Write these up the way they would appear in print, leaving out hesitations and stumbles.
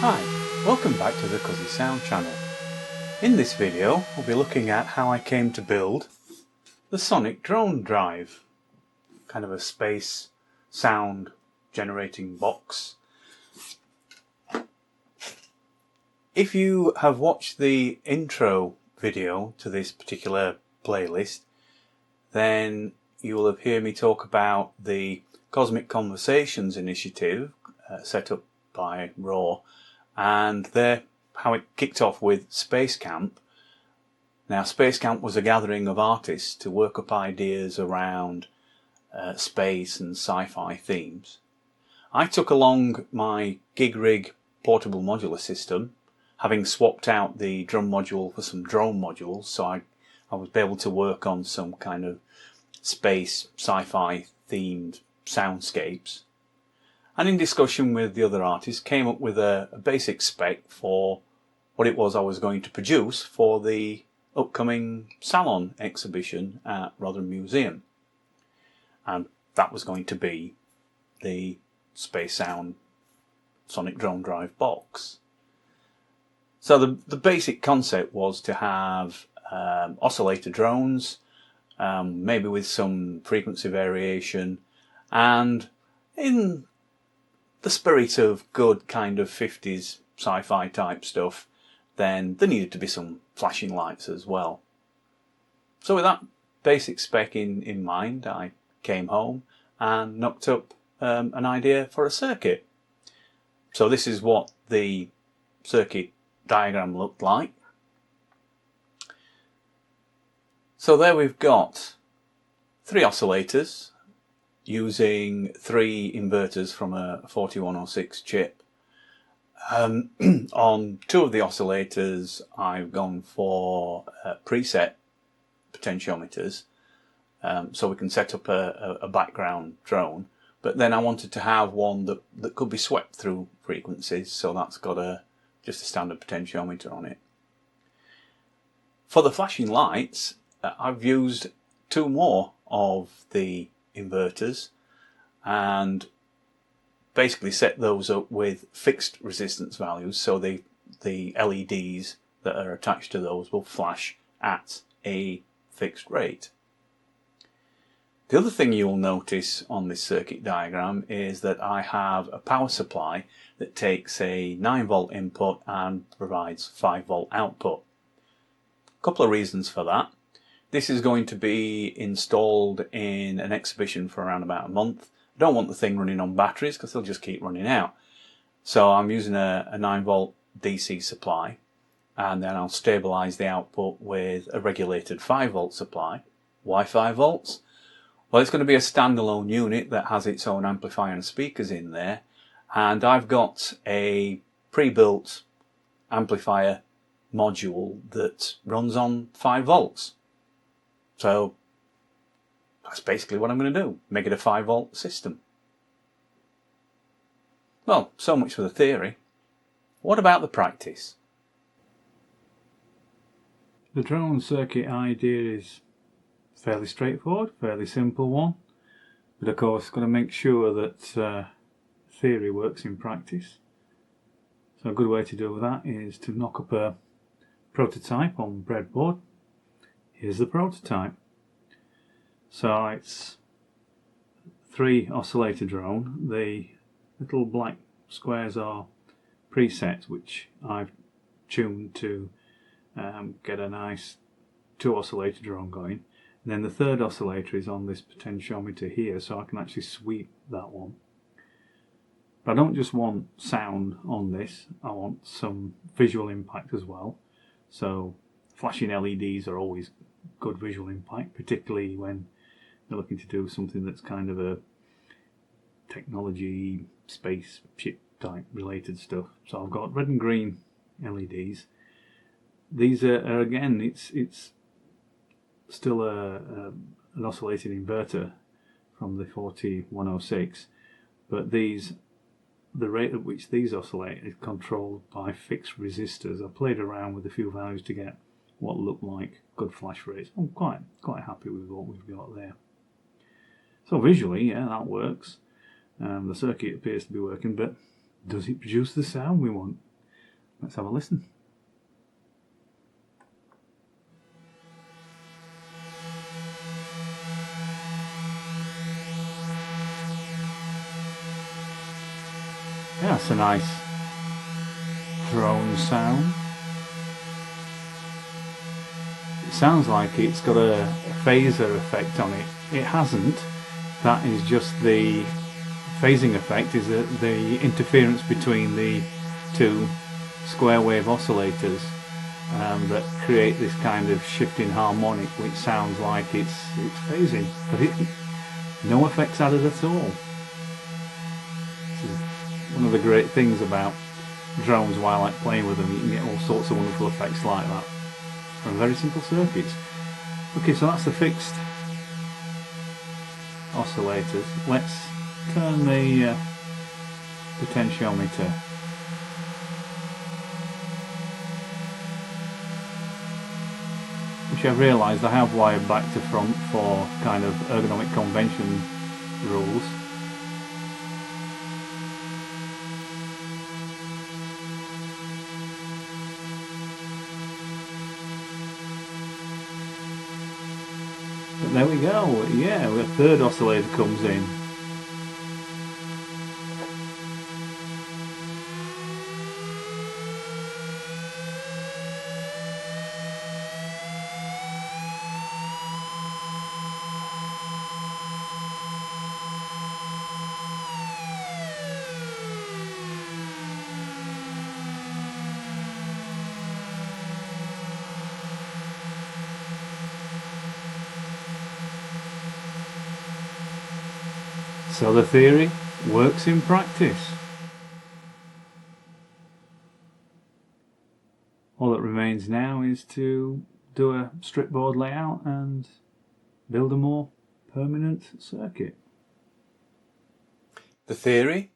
Hi, welcome back to the Cuzzy Sound channel. In this video we'll be looking at how I came to build the sonic drone drive, kind of a space sound generating box. If you have watched the intro video to this particular playlist, then you will have heard me talk about the Cosmic Conversations initiative set up by Raw, and how it kicked off with Space Camp. Now, Space Camp was a gathering of artists to work up ideas around space and sci-fi themes. I took along my gig rig portable modular system, having swapped out the drum module for some drone modules, so I was able to work on some kind of space sci-fi themed soundscapes. And in discussion with the other artists, came up with a basic spec for what it was I was going to produce for the upcoming Salon exhibition at Rotherham Museum. And that was going to be the Space Sound Sonic Drone Drive box. So the basic concept was to have oscillator drones, maybe with some frequency variation, and in the spirit of good kind of 50s sci-fi type stuff, then there needed to be some flashing lights as well. So with that basic spec in mind, I came home and knocked up an idea for a circuit. So this is what the circuit diagram looked like. So there we've got 3 oscillators using 3 inverters from a 4106 chip. On 2 of the oscillators I've gone for preset potentiometers, so we can set up a background drone, but then I wanted to have one that could be swept through frequencies, so that's got just a standard potentiometer on it. For the flashing lights, I've used 2 more of the inverters and basically set those up with fixed resistance values, so the LEDs that are attached to those will flash at a fixed rate. The other thing you'll notice on this circuit diagram is that I have a power supply that takes a 9-volt input and provides 5-volt output. A couple of reasons for that. This is going to be installed in an exhibition for around about a month. I don't want the thing running on batteries because they'll just keep running out. So I'm using a 9-volt DC supply, and then I'll stabilise the output with a regulated 5-volt supply. Why 5 volts? Well, it's going to be a standalone unit that has its own amplifier and speakers in there, and I've got a pre-built amplifier module that runs on 5 volts. So that's basically what I'm going to do, make it a 5-volt system. Well, so much for the theory. What about the practice? The drone circuit idea is fairly straightforward, fairly simple one, but of course got to make sure that theory works in practice. So a good way to do that is to knock up a prototype on breadboard. Here's the prototype. So it's 3 oscillator drone. The little black squares are presets which I've tuned to get a nice 2 oscillator drone going. And then the 3rd oscillator is on this potentiometer here, so I can actually sweep that one. But I don't just want sound on this, I want some visual impact as well. So flashing LEDs are always good visual impact, particularly when you're looking to do something that's kind of a technology, spaceship type related stuff. So I've got red and green LEDs. These are again, it's still an oscillating inverter from the 4106, but the rate at which these oscillate is controlled by fixed resistors. I played around with a few values to get what looked like good flash rates. I'm quite happy with what we've got there. So visually, yeah, that works. The circuit appears to be working, but does it produce the sound we want? Let's have a listen. Yeah, that's a nice drone sound. It sounds like it's got a phaser effect on it. It hasn't. That is just the phasing effect, is the interference between the two square wave oscillators that create this kind of shifting harmonic which sounds like it's phasing, but no effects added at all. This is one of the great things about drones while I like playing with them. You can get all sorts of wonderful effects like that from very simple circuits. Okay, so that's the fixed oscillators. Let's turn the potentiometer. Which I've realised I have wired back to front for kind of ergonomic convention rules. But there we go, yeah, the third oscillator comes in. So the theory works in practice. All that remains now is to do a strip board layout and build a more permanent circuit. The theory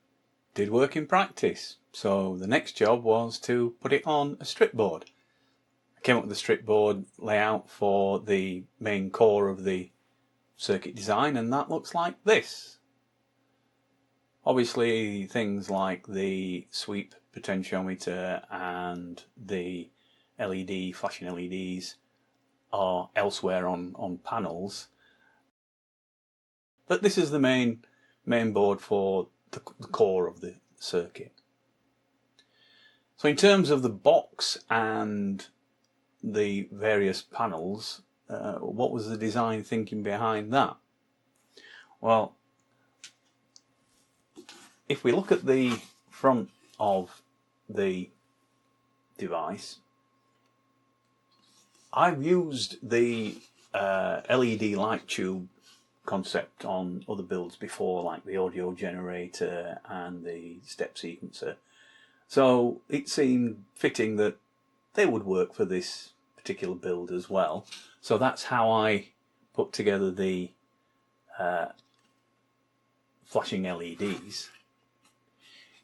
did work in practice, so the next job was to put it on a strip board. I came up with a strip board layout for the main core of the circuit design, and that looks like this. Obviously things like the sweep potentiometer and the LED, flashing LEDs are elsewhere on panels, but this is the main board for the core of the circuit. So in terms of the box and the various panels, what was the design thinking behind that? Well, if we look at the front of the device, I've used the LED light tube concept on other builds before, like the audio generator and the step sequencer, so it seemed fitting that they would work for this particular build as well. So that's how I put together the flashing LEDs.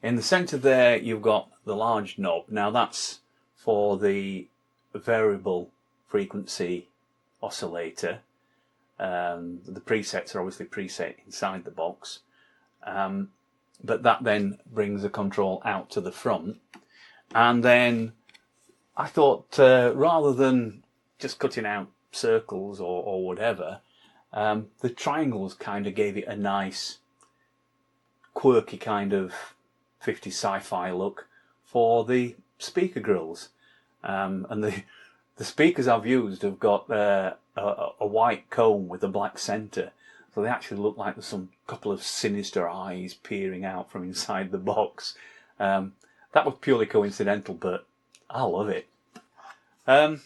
In the centre there you've got the large knob. Now that's for the variable frequency oscillator. The presets are obviously preset inside the box, but that then brings the control out to the front. And then I thought, rather than just cutting out circles or whatever, the triangles kind of gave it a nice quirky kind of 50s sci-fi look for the speaker grills. And the speakers I've used have got a white cone with a black centre, so they actually look like there's some couple of sinister eyes peering out from inside the box. That was purely coincidental, but I love it. And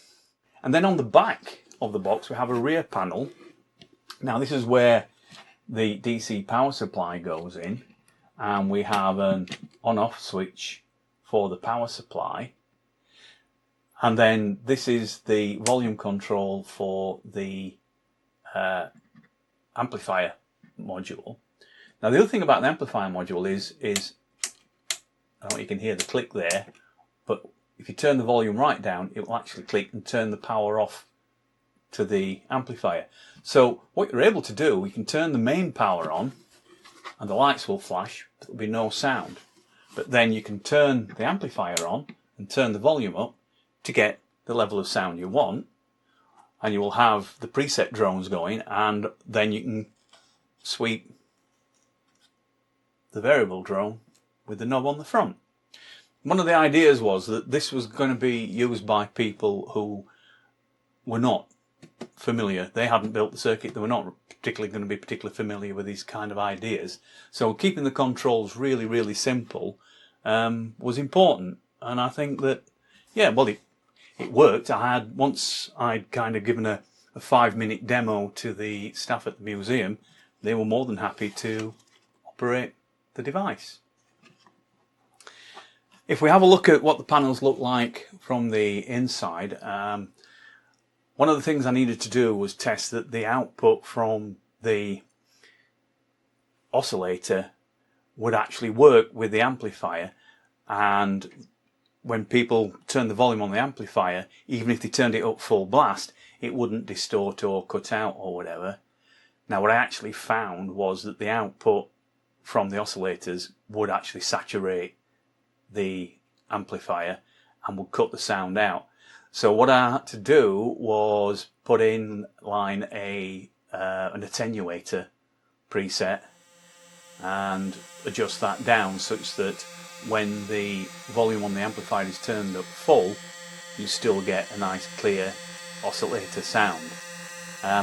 then on the back of the box we have a rear panel. Now this is where the DC power supply goes in, and we have an on-off switch for the power supply, and then this is the volume control for the amplifier module. Now the other thing about the amplifier module is I don't know if you can hear the click there, but if you turn the volume right down it will actually click and turn the power off to the amplifier. So what you're able to do, you can turn the main power on and the lights will flash, but there'll be no sound. But then you can turn the amplifier on and turn the volume up to get the level of sound you want, and you will have the preset drones going, and then you can sweep the variable drone with the knob on the front. One of the ideas was that this was going to be used by people who were not familiar. They hadn't built the circuit. They were not particularly going to be particularly familiar with these kind of ideas. So keeping the controls really, really simple was important. And I think that, yeah, well, it worked. Once I'd kind of given a 5-minute demo to the staff at the museum, they were more than happy to operate the device. If we have a look at what the panels look like from the inside, one of the things I needed to do was test that the output from the oscillator would actually work with the amplifier, and when people turned the volume on the amplifier, even if they turned it up full blast, it wouldn't distort or cut out or whatever. Now what I actually found was that the output from the oscillators would actually saturate the amplifier and would cut the sound out. So what I had to do was put in line an attenuator preset and adjust that down such that when the volume on the amplifier is turned up full, you still get a nice clear oscillator sound.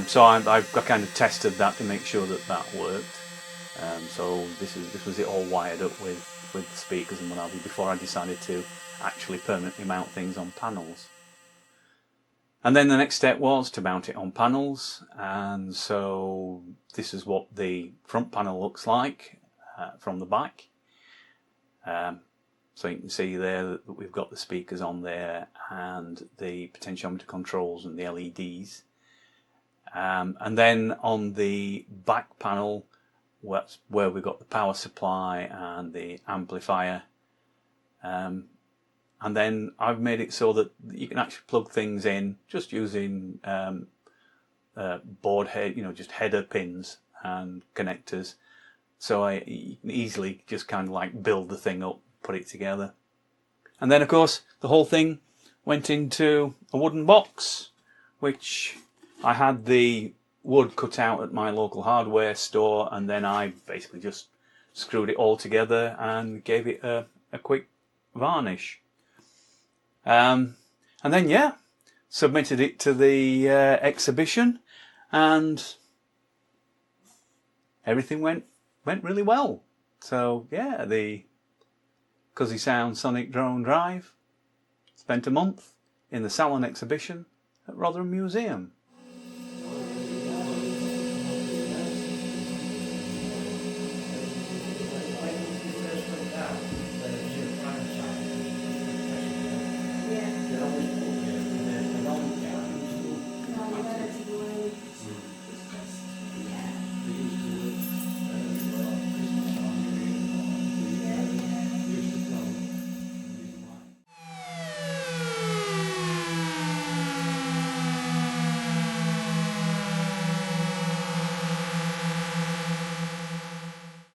So I kind of tested that to make sure that that worked. So this was it all wired up with the speakers and what have you before I decided to actually permanently mount things on panels. And then the next step was to mount it on panels, and so this is what the front panel looks like from the back. So you can see there that we've got the speakers on there and the potentiometer controls and the LEDs. And then on the back panel, that's where we've got the power supply and the amplifier. And then I've made it so that you can actually plug things in just using board head, just header pins and connectors. So you can easily just kind of like build the thing up, put it together. And then of course the whole thing went into a wooden box, which I had the wood cut out at my local hardware store, and then I basically just screwed it all together and gave it a quick varnish. And then yeah, submitted it to the exhibition, and everything went really well. So yeah, the Cuzzy Sound Sonic Drone Drive spent a month in the Salon exhibition at Rotherham Museum.